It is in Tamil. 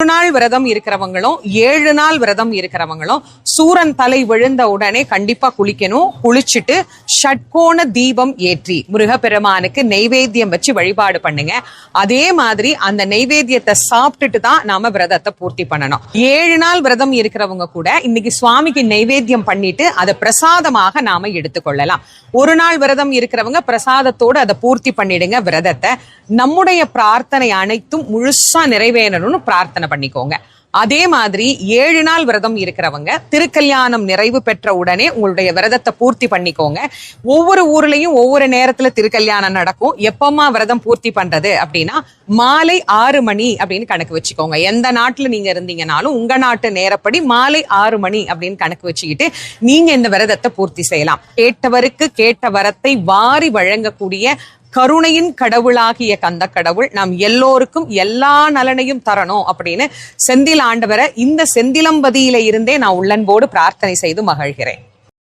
நாள் விரதம் இருக்கிறவங்களும் 7 நாள் விரதம் இருக்கிறவங்களும் சூரன் தலை விழுந்த உடனே கண்டிப்பா குளிக்கணும். குளிச்சுட்டு ஷட்கோண தீபம் ஏற்றி முருகப்பெருமானுக்கு நெய்வேத்தியம் வச்சு வழிபாடு பண்ணுங்க. அதே மாதிரி அந்த நெய்வேத்தியத்தை சாப்பிட்டுட்டு தான் நாம விரதத்தை பூர்த்தி பண்ணணும். 7 நாள் விரதம் இருக்கிறவங்க கூட இன்னைக்கு சுவாமிக்கு நெய்வேத்தியம் பண்ணிட்டு அதை பிரசாதமாக நாம எடுத்துக்கொள்ளலாம். 1 நாள் விரதம் இருக்கிறவங்க பிரசாதத்தோடு அதை பூர்த்தி பண்ணிடுங்க விரதத்தை. நம்முடைய பிரார்த்தனை அனைத்தும் முழுசா நிறைவேறணும்னு பிரார்த்தனை பண்ணிக்கோங்க. அதே மாதிரி 7 நாள் விரதம் இருக்கிறவங்க திருக்கல்யாணம் நிறைவு பெற்ற உடனே உங்களுடைய விரதத்தை பூர்த்தி பண்ணிக்கோங்க. ஒவ்வொரு ஊர்லயும் ஒவ்வொரு நேரத்துல திருக்கல்யாணம் நடக்கும். எப்பமா விரதம் பூர்த்தி பண்றது அப்படின்னா மாலை 6 மணி அப்படின்னு கணக்கு வச்சுக்கோங்க. எந்த நாட்டுல நீங்க இருந்தீங்கனாலும் உங்க நாட்டு நேரப்படி மாலை 6 மணி அப்படின்னு கணக்கு வச்சுக்கிட்டு நீங்க இந்த விரதத்தை பூர்த்தி செய்யலாம். கேட்டவருக்கு கேட்ட வரத்தை வாரி வழங்கக்கூடிய கருணையின் கடவுளாகிய கந்த கடவுள் நாம் எல்லோருக்கும் எல்லா நலனையும் தரணும் அப்படின்னு செந்தில் ஆண்டவரை இந்த செந்திலம்பதியில இருந்தே நான் உள்ளன்போடு பிரார்த்தனை செய்து மகிழ்கிறேன்.